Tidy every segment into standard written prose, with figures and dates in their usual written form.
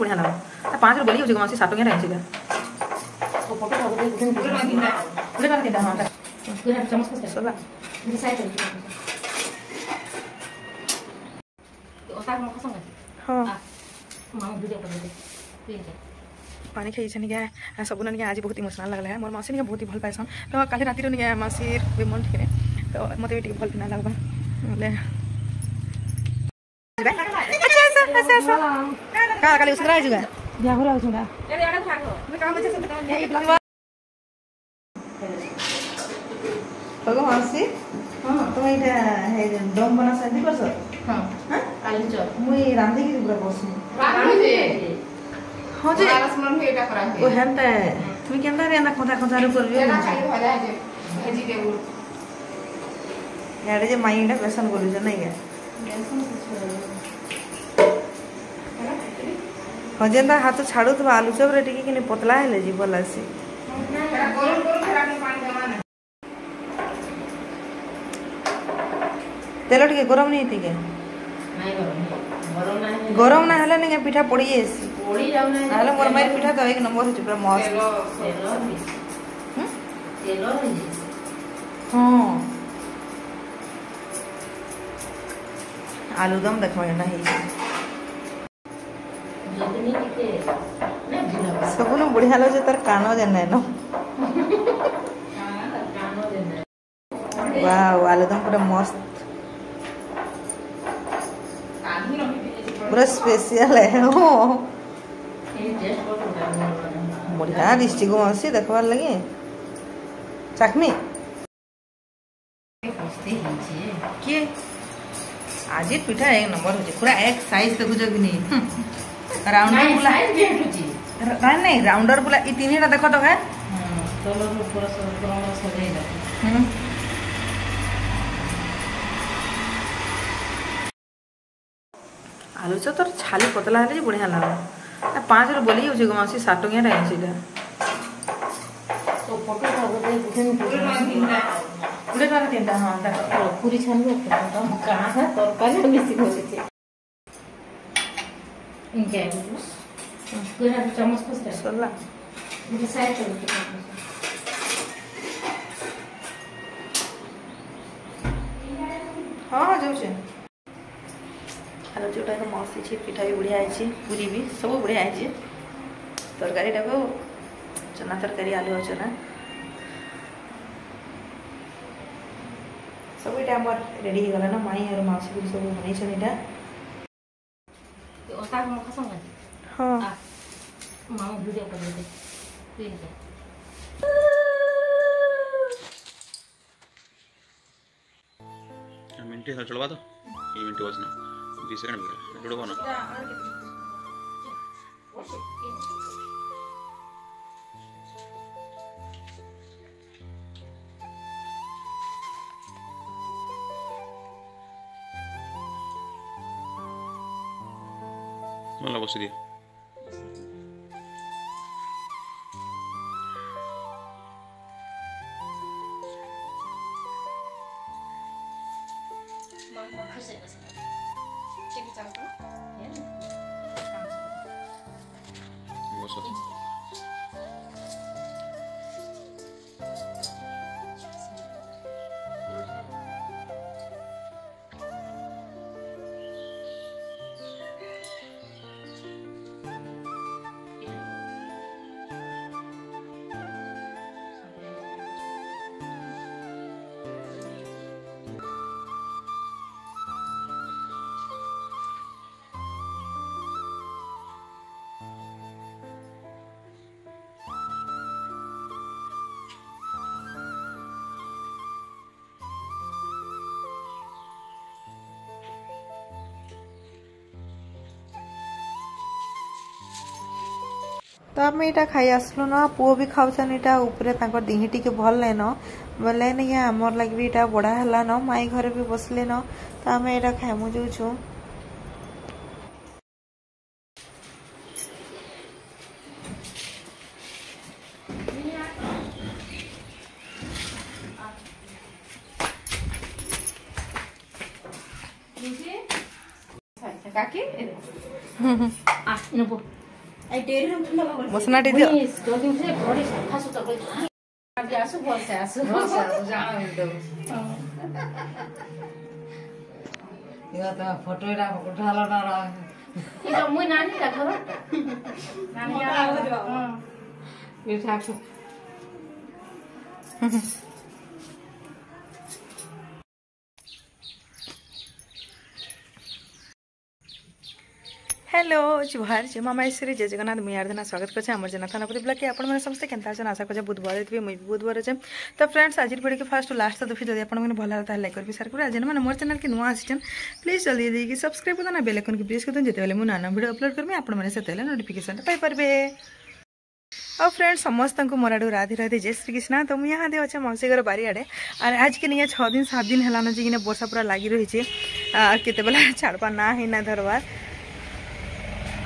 बढ़िया लगा 5 रो बोली हो मासी 7 टका रही तो फोटो का गुडे का देता हां गुडे चम्मच को सला ये साइड कर तो ओता को संग हां मां वीडियो कर दे ठीक है पानी खाई छन के सब ने आज बहुत इमोशनल लगला है मोर मासी ने बहुत ही भल पाइसन तो काल राती रो ने मासी विमल ठीक है तो मते भी भल पिना लगबा ले अच्छा का काली उसरा जुगा बिया हो रहउछुना ए आडा थाको मैं काम बचे से ये प्लान बगो मासी हां तुम इटा हे दम बना संदी करछ हां हां आलू चप मुई रांधी की पूरा बसनी रांधी जे हां जे आरस मन हेटा करा है ओ हेंता तुम केंदा रे ना खोदा खोदा रे करबे ना खाली भजा जे वेजिटेबल याडे जे माइंडा क्वेश्चन बोलु जे नहीं है हजेंदा हाथ छाड़ू तो आलू चप रे टिके कि पतला हेले जी बोला से तेल टिके गरम नहीं थी के गरम ना हले नहीं पिठा पड़ी एसी पड़ी जाउ ना हले मोर मार पिठा तो एक नंबर है पूरा मस्त तेल हां आलू दम देखो ना है सब न बढ़िया लगे तार कानो जन है न वाओ आलूदम पूरा मस्त पूरा स्पेशल है हो बढ़िया डिस्ट्रिक्ट मासी देखबार लगे चाकनी के आज पिठा एक नंबर हो पूरा एक साइज देखु कि नहीं राउंडर बुला नहीं राउंडर बुला ई तीनटा देखो तो है तोलो ऊपर सब गरम सजाई दे आलू चप तो छाली पतला है बढ़िया लगा 5 रो बोली हो मासी 7 टका रही छिला तो फोटो का गुडे का तीनटा हां पूरी छान लो कहां था तरकारी मिसी हो छे इनके पूरा चम्मच को सला ये साइड कर हां जाउ छे आलू चोटा को मस्त छी पिठा भी बढ़िया है पूरी भी सब बढ़िया है तरकारी टाको चना तरकारी आलू चना सब इटा हमर रेडी हो गला ना माई और मासी भी सब बनै छन इटा तो ओता को खसम हां मां वीडियो कर दे ठीक है मिनट है चलवा दो ये मिनट बसना 20 सेकंड में जुड़ो ना मला बस दिया तो आम यहाँ खाई आसलु न पुओ भी खाऊन यहाँ ऊपर दिही टी भल नहीं न बोले नहीं आमर लगे भी यहाँ बड़ा है न माई घरे भी बसले न तो आम यहाँ खाइमु जाऊँ काकी मसना टी दियो फोटो उठालो ना मुई नानी का घर नानी का हेलो जुहार जय मामा ईश्वरी जय जगन्नाथ मुई आराधना स्वागत कर आम जनाथन ब्लॉग के आपण समस्त केन्ता अच्छे आशा कर बुधवार थे मुझे बुधवार अच्छे तो फ्रेंड्स आज वीडियो के फास्ट लास्ट देखिए जब आप भल लगा लाइक कर शेयर कर आज मैंने मोर चैनल की नुआ आसी प्लीज जल्दी देखिए सब्सक्राइब कर बेल आइकन की प्रेस कर दें जिते मुझे नया वीडियो अपलोड करमी आपसे नोटिफिकेशन पाइपर। और फ्रेंड्स समस्त को मोर आड़ू राधे राधे जय श्री कृष्णा। तो मुझे यहाँ अच्छे मौसी घर बारी आड़े और आज के नहीं 6 दिन 7 दिन है जी वर्षा पूरा लगी रही है केते बेला छाड़वा ना ही ना धरवार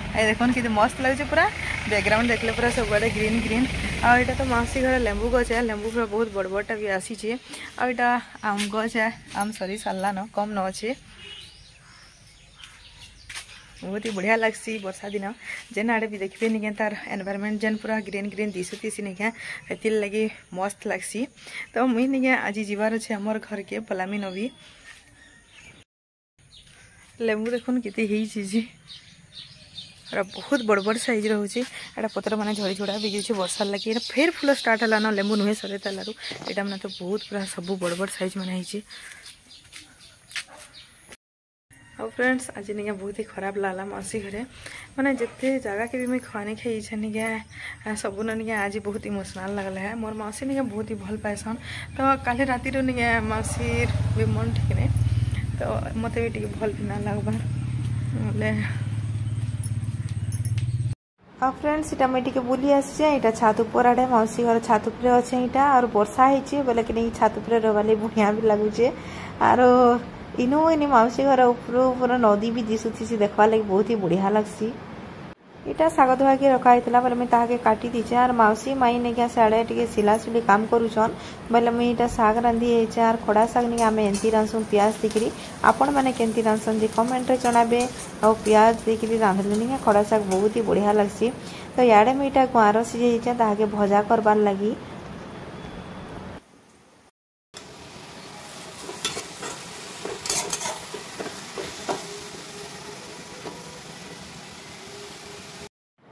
ये देखो कि मस्त लगे पूरा बैकग्राउंड देखले पूरा सब बड़े ग्रीन ग्रीन और यहाँ तो मौसी घर लेंबू गछ है लेंबू पूरा बहुत बड़ बड़टा भी आसी और यहाँ आम गछ है आम सरी सारा न कम न अच्छे बहुत ही बढ़िया लगसी वर्षा दिन जेन आड़े भी देखिए निके तार एनवायरमेंट जेन पूरा ग्रीन ग्रीन दिशुतीसी निके हेतिल लगी मस्त लगसी। तो मुई निके आज जीवार अच्छे आमर घर के पलामी नबी लेंबू देखुन केते ही चीज बहुत बड़ बड़ साइज रोचे एटा पत्र मैंने झड़ी झड़ा भी जाइए वर्षा लगे फेर फुल स्टार्ट है ना लेंबू नुहे सरे तलारू यहाँ मैंने तो बहुत पूरा सब बड़ बड़ साइज मैंने और फ्रेंड्स आज निके बहुत ही खराब लागला मौसी घरे मैंने जिते जगह के भी मुझे खुआने खाई निके सब निके आज बहुत इमोशनल लगल है मोर मौसी निके बहुत ही भल पाएसन। तो काली राति निके मौसी भी मन ठीक नहीं तो मत भी टी भल भी ना लगबार और फ्रेंड्स इटा मुझे टे बुली आसा छात ऊपर आड़े मौसी घर छात उपरे अच्छे यहाँ और वर्षा होती बोले कि नहीं छात उपरे रहा बढ़िया भी लगुचे और इनू इन मौसी घर ऊपर नदी भी दिशुथी देखवा लगे बहुत ही बढ़िया लगसी। इटा शाग धोआ के रखाई बोले मुझे ताके काटी दीचे और मौसी माई ने क्या साड़े टे सिला सिली काम करुछन बोले मुझे इटा शाग रांधि और खड़ा शाग नहीं आम एमती रांधसुँ पियाज देखिए आपण मैंने केमती रांधसन जी कमेंट रे जनाबे और पियाज देखिए रांधले नहीं खड़ा शाग बहुत ही बढ़िया लगसी। तो याड़े मुझे इटा गुआर सीझे ताके भजा करबार लगी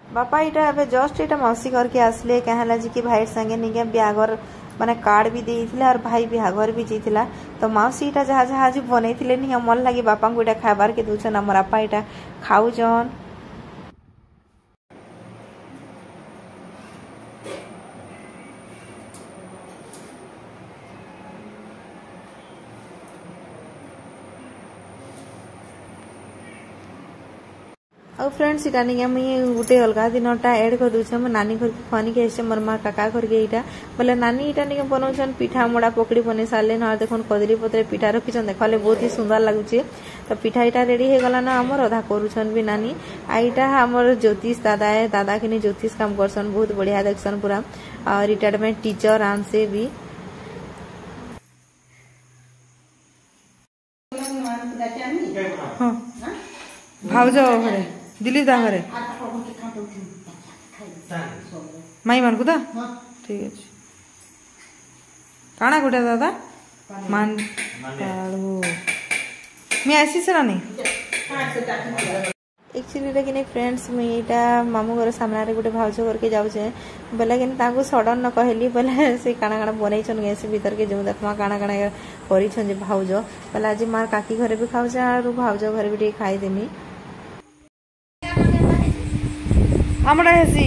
बापा इटा ए जस्ट इटा मौसी घर के आसले कहला जी कि भाई संगे निके ब्याघर माने कार्ड भी देइथिले और भाई ब्याघर भी जीतिला। तो मौसी इटा जहाँ जहाँ आज बनईथिले नहीं मन लगी बापा को इटा खाबार के दूसन हमर आपा इटा खाऊजन। और फ्रेंड्स इटा नहीं मुझे गोटे अलग दिनटा एड कर दूचे मो नानी घर के खुआनी के मोर माँ काका घर के यहाँ बोले नानी इटा नहीं बनाऊन पिठा मोड़ा पकड़ी बन सारे ना देख कदली पत्र पिठा रखीन देखा बहुत ही सुंदर लगुचे। तो पिठा इटा रेडी हो गला ना आमर अधा करुछन भी नानी आईटा आमर ज्योतिष दादा है दादा के ज्योतिष काम करसन बहुत बढ़िया देखसन पूरा और रिटायरमेंट टीचर आम से भी भाज घरे दिलीप दा घरे माई मान को तो ठीक है काना गोटे दादा मान मैं आसी से नहीं एक्चुअली कि नहीं फ्रेंड्स मुझे मामू घर सामने गोटे भाज करके जाऊे बोले कि सडन न कहली बोले से काना काना बनईन गैस भीतर के जो देखमा काना काना कर भाज बोले आज मार काकी घरे भी खाऊे और भाज घरे भी खाईदेमी हमरा हेसी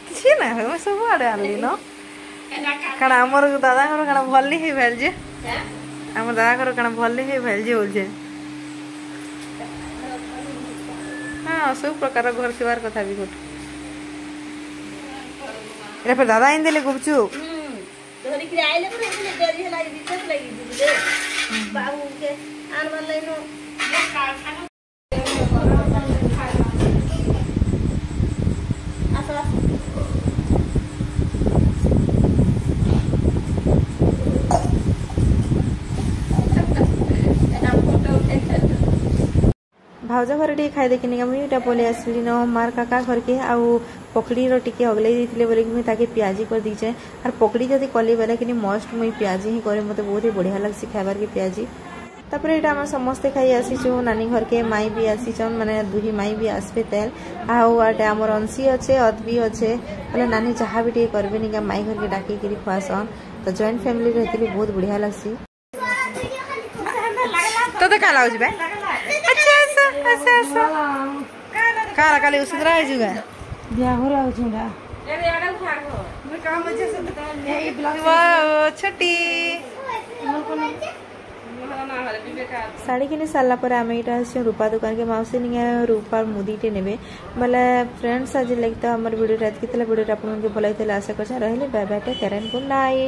କିଛି ନା ସବୁ ଆଡ଼େ ଆଣିଲି ନ କାଣା ଆମର ଦାଦା ଘର କାଣା ଭଲ ନି ହେଇ ଭାଇଲ ଯେ ଆମର ଦାଦା ଘର କାଣା ଭଲ ନି ହେଇ ଭାଇଲ ଯେ ବୋଲଛେ हाँ सब प्रकार घर थिबार कथा भी गोटे एरा फिर दादा इन देले गुपचुप धरी के आइले पर एने देरी है लागि विशेष लागि बाबू के आनबार लाइनो भाउज घर टे खाई देखी मुझे पलि आसली न मार काका घर के आउ पकड़ी टे अगले देते बोले कि मुझे पियाजी कर दीचे और पकड़ी जब कली बेले कि मस्ट मुझे पियाजी ही करे मत बहुत ही बढ़िया लगे खाबार के पियाजी तापर ये आम समस्ते खाई आसीचु नानी घर के माई भी आसीचन माने दुही माई भी आसबे तेल आटे आमर अंशी अच्छे अद भी अच्छे बोले नानी जहाँ भी करबे निका माई घर के डाकी खुआसन तो जॉइंट फैमिली रहते बहुत बढ़िया लगसी तो क्या लगे अच्छा काला काली उसुदरा है जुगा बियाह रहा छुड़ा वाह छोटी साड़ी किनी सारा पर आम यहाँ रूपा दुकान के मौसी नहीं रूपा मुदी टे ने बोले फ्रेंड्स आज लगे तो आम वीडियो वीडियो आप भल आशा कर रही bye bye take care and good night.